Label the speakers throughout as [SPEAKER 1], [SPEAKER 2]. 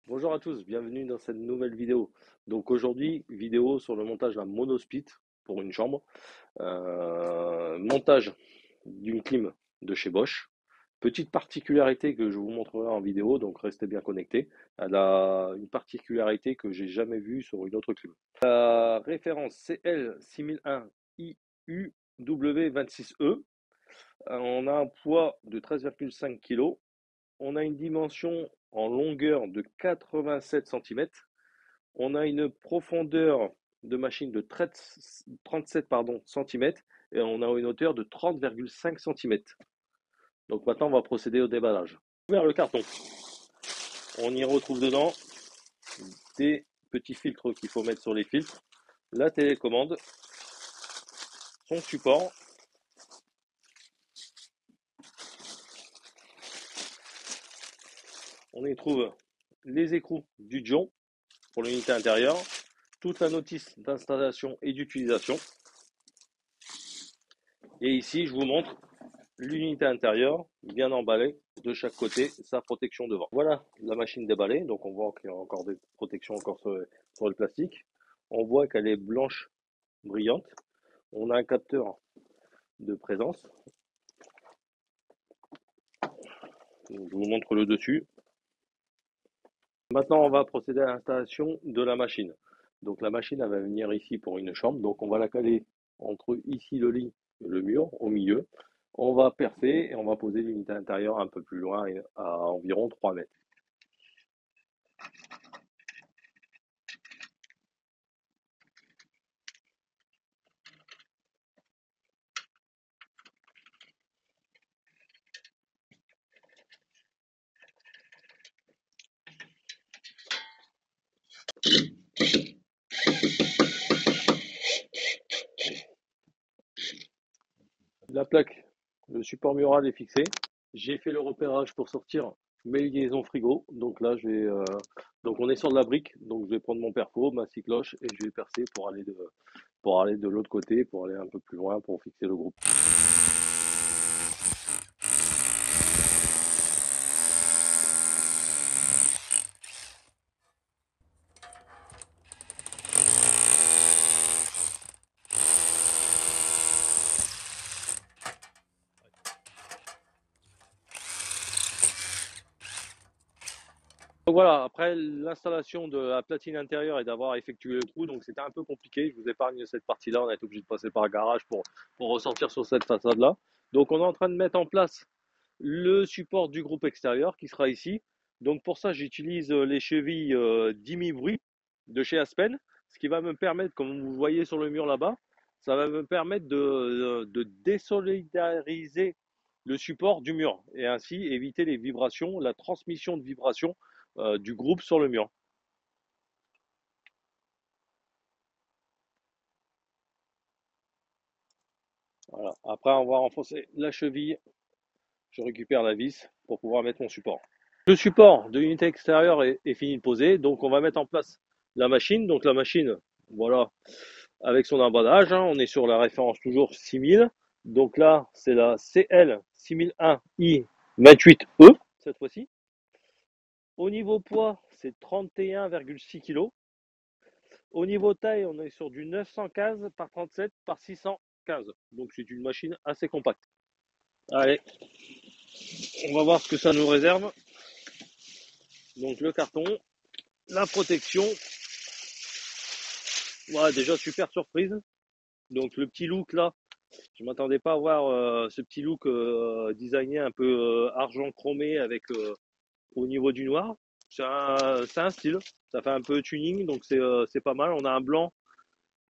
[SPEAKER 1] Bonjour à tous, bienvenue dans cette nouvelle vidéo. Donc aujourd'hui, vidéo sur le montage d'un monosplit pour une chambre. Montage d'une clim de chez Bosch. Petite particularité que je vous montrerai en vidéo, donc restez bien connectés. Elle a une particularité que j'ai jamais vue sur une autre clim. La référence CL6001IUW26E. On a un poids de 13,5 kg. On a une dimension en longueur de 87 cm. On a une profondeur de machine de 37 cm et on a une hauteur de 30,5 cm. Donc maintenant, on va procéder au déballage. Vers le carton, on y retrouve dedans des petits filtres qu'il faut mettre sur les filtres, la télécommande, son support, on y trouve les écrous du Dion pour l'unité intérieure, toute la notice d'installation et d'utilisation. Et ici, je vous montre l'unité intérieure bien emballée de chaque côté, sa protection devant. Voilà la machine déballée, donc on voit qu'il y a encore des protections encore sur le plastique. On voit qu'elle est blanche brillante. On a un capteur de présence. Donc, je vous montre le dessus. Maintenant, on va procéder à l'installation de la machine. Donc la machine, elle va venir ici pour une chambre. Donc on va la caler entre ici le lit et le mur, au milieu. On va percer et on va poser l'unité intérieure un peu plus loin, à environ 3 mètres. La plaque, le support mural est fixé. J'ai fait le repérage pour sortir mes liaisons frigo. Donc là, donc on est sur de la brique. Donc je vais prendre mon perco, ma scie cloche et je vais percer pour aller de l'autre côté, pour aller un peu plus loin, pour fixer le groupe. Donc voilà, après l'installation de la platine intérieure et d'avoir effectué le trou, donc c'était un peu compliqué. Je vous épargne cette partie-là. On a été obligé de passer par le garage pour ressortir sur cette façade-là. Donc on est en train de mettre en place le support du groupe extérieur qui sera ici. Donc pour ça, j'utilise les chevilles Dimi-Bruit de chez Aspen, ce qui va me permettre, comme vous voyez sur le mur là-bas, ça va me permettre de désolidariser le support du mur et ainsi éviter les vibrations, la transmission de vibrations du groupe sur le mur. Voilà. Après avoir enfoncé la cheville, je récupère la vis pour pouvoir mettre mon support. Le support de l'unité extérieure est fini de poser, donc on va mettre en place la machine. Donc la machine, voilà, avec son emballage, hein, on est sur la référence toujours 6000. Donc là, c'est la CL6001I28E cette fois-ci. Au niveau poids, c'est 31,6 kg. Au niveau taille, on est sur du 915 par 37 par 615. Donc c'est une machine assez compacte. Allez, on va voir ce que ça nous réserve. Donc le carton, la protection. Voilà, déjà super surprise. Donc le petit look là, je m'attendais pas à voir ce petit look designé un peu argent chromé avec au niveau du noir. C'est un style, ça fait un peu tuning, donc c'est pas mal. On a un blanc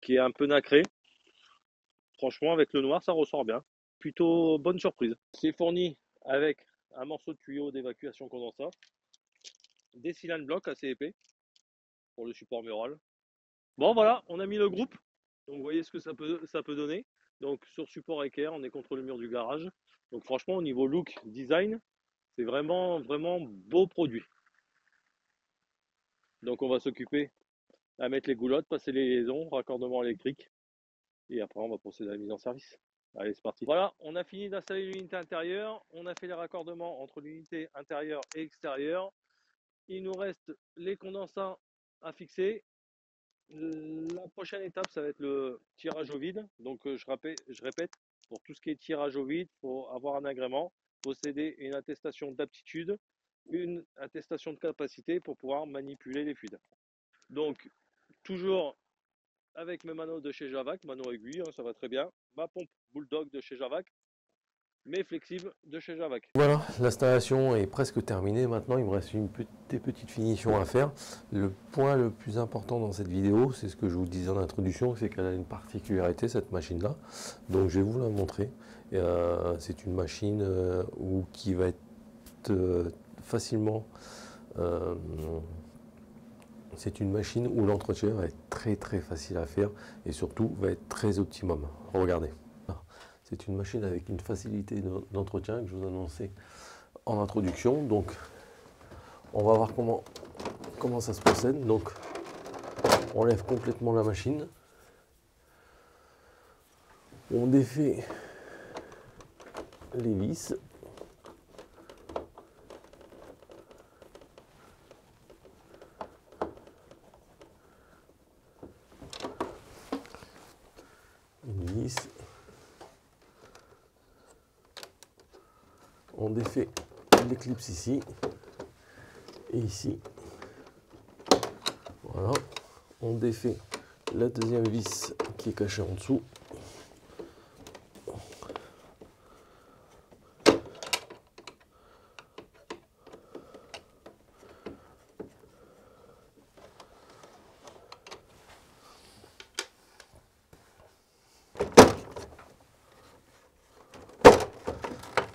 [SPEAKER 1] qui est un peu nacré. Franchement, avec le noir, ça ressort bien. Plutôt bonne surprise. C'est fourni avec un morceau de tuyau d'évacuation condensat, des cylindres blocs assez épais pour le support mural. Bon voilà, on a mis le groupe. Donc vous voyez ce que ça peut donner. Donc sur support équerre, on est contre le mur du garage. Donc franchement, au niveau look, design, c'est vraiment, vraiment beau produit. Donc on va s'occuper à mettre les goulottes, passer les liaisons, raccordement électrique. Et après, on va procéder à la mise en service. Allez, c'est parti. Voilà, on a fini d'installer l'unité intérieure. On a fait les raccordements entre l'unité intérieure et extérieure. Il nous reste les condensats à fixer. La prochaine étape, ça va être le tirage au vide. Donc, je répète, pour tout ce qui est tirage au vide, il faut avoir un agrément, posséder une attestation d'aptitude, une attestation de capacité pour pouvoir manipuler les fluides. Donc, toujours avec mes manos de chez Javac, mano aiguille, ça va très bien. Ma pompe Bulldog de chez Javac, mais flexible de chez Javac.
[SPEAKER 2] Voilà, l'installation est presque terminée. Maintenant, il me reste des petites finitions à faire. Le point le plus important dans cette vidéo, c'est ce que je vous disais en introduction, c'est qu'elle a une particularité, cette machine-là. Donc, je vais vous la montrer. C'est une machine qui va être facilement... c'est une machine où l'entretien va être très facile à faire et surtout va être très optimum. Regardez. C'est une machine avec une facilité d'entretien que je vous annonçais en introduction. Donc, on va voir comment ça se procède. Donc, on lève complètement la machine. On défait les vis. Une vis. On défait l'éclipse ici et ici. Voilà. On défait la deuxième vis qui est cachée en dessous.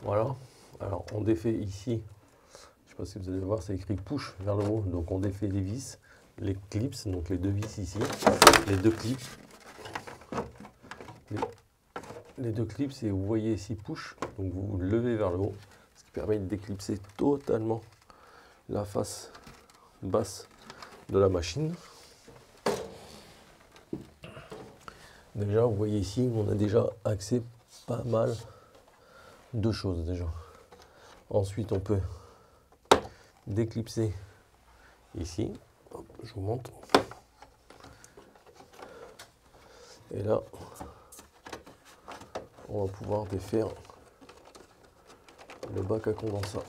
[SPEAKER 2] Voilà. Alors on défait ici. Je ne sais pas si vous allez voir, c'est écrit push vers le haut. Donc on défait les vis, les clips, donc les deux vis ici, les deux clips. Les deux clips, et vous voyez ici push, donc vous levez vers le haut, ce qui permet de déclipser totalement la face basse de la machine. Déjà, vous voyez ici, on a déjà accès pas mal de choses déjà. Ensuite, on peut déclipser ici. Hop, je vous montre. Et là, on va pouvoir défaire le bac à condensat.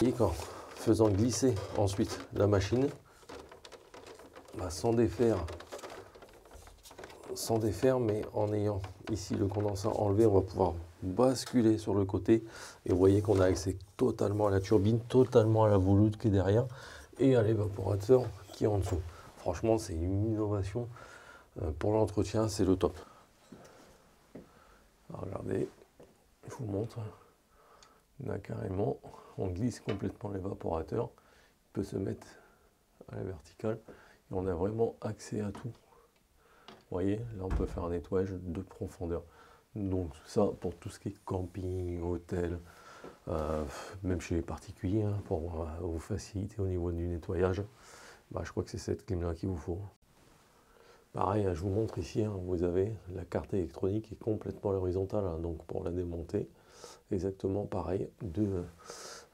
[SPEAKER 2] Et qu'en faisant glisser ensuite la machine, sans défaire, mais en ayant ici le condensat enlevé, on va pouvoir basculer sur le côté et vous voyez qu'on a accès totalement à la turbine, totalement à la volute qui est derrière et à l'évaporateur qui est en dessous. Franchement, c'est une innovation pour l'entretien, c'est le top. Alors, regardez, je vous montre. Là, carrément, on glisse complètement l'évaporateur, il peut se mettre à la verticale et on a vraiment accès à tout. Vous voyez, là on peut faire un nettoyage de profondeur. Donc ça pour tout ce qui est camping, hôtel, même chez les particuliers, hein, pour vous faciliter au niveau du nettoyage. Je crois que c'est cette clim là qu'il vous faut. Pareil, je vous montre ici, hein, vous avez la carte électronique qui est complètement à l'horizontale, hein, donc pour la démonter, exactement pareil,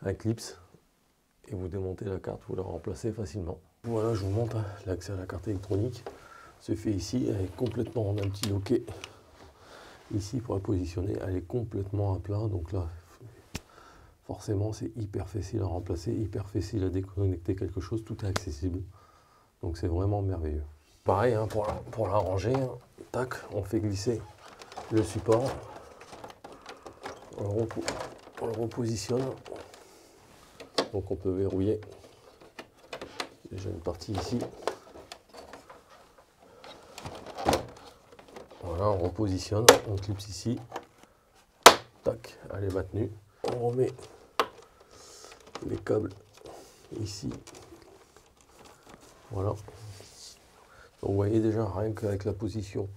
[SPEAKER 2] un clips, et vous démontez la carte, vous la remplacez facilement. Voilà, je vous montre hein, l'accès à la carte électronique. Se fait ici, elle est complètement en un petit loquet. Ici, pour la positionner, elle est complètement à plat. Donc là, forcément, c'est hyper facile à remplacer, hyper facile à déconnecter quelque chose. Tout est accessible. Donc c'est vraiment merveilleux. Pareil, hein, pour la ranger, hein, tac, on fait glisser le support. On le repositionne. Donc on peut verrouiller. Déjà une partie ici. Voilà, on repositionne, on clipse ici, tac, elle est maintenue. On remet les câbles ici, voilà. Donc vous voyez déjà, rien qu'avec la position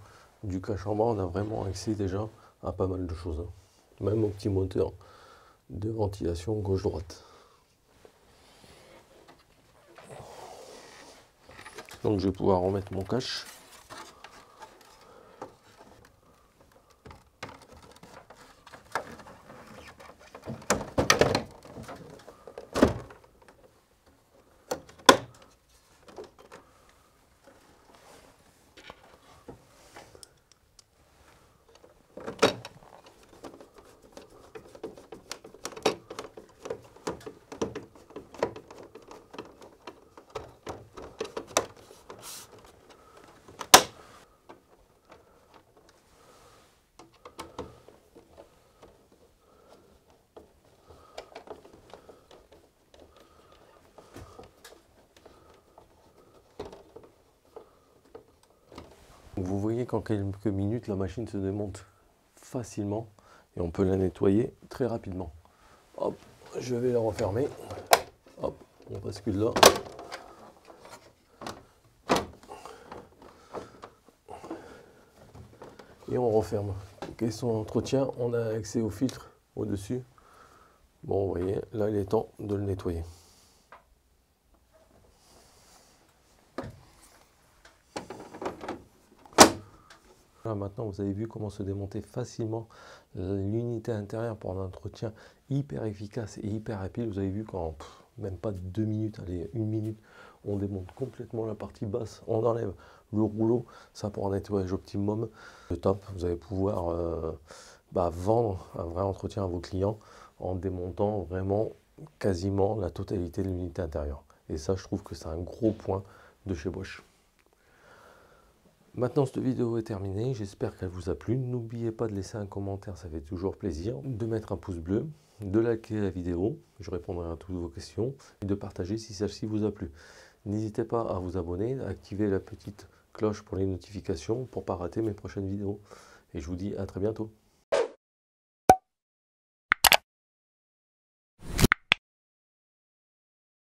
[SPEAKER 2] du cache en bas, on a vraiment accès déjà à pas mal de choses. Même au petit moteur de ventilation gauche-droite. Donc je vais pouvoir remettre mon cache. Vous voyez qu'en quelques minutes, la machine se démonte facilement et on peut la nettoyer très rapidement. Hop, je vais la refermer. Hop, on bascule là. Et on referme. Question d'entretien, on a accès au filtre au-dessus. Bon, vous voyez, là il est temps de le nettoyer. Là, maintenant, vous avez vu comment se démonter facilement l'unité intérieure pour un entretien hyper efficace et hyper rapide. Vous avez vu qu'en même pas 2 minutes, allez, 1 minute, on démonte complètement la partie basse, on enlève le rouleau, ça pour un nettoyage optimum. Le top, vous allez pouvoir vendre un vrai entretien à vos clients en démontant vraiment quasiment la totalité de l'unité intérieure. Et ça, je trouve que c'est un gros point de chez Bosch. Maintenant, cette vidéo est terminée, j'espère qu'elle vous a plu. N'oubliez pas de laisser un commentaire, ça fait toujours plaisir. De mettre un pouce bleu, de liker la vidéo, je répondrai à toutes vos questions. Et de partager si celle-ci vous a plu. N'hésitez pas à vous abonner, à activer la petite cloche pour les notifications pour ne pas rater mes prochaines vidéos. Et je vous dis à très bientôt.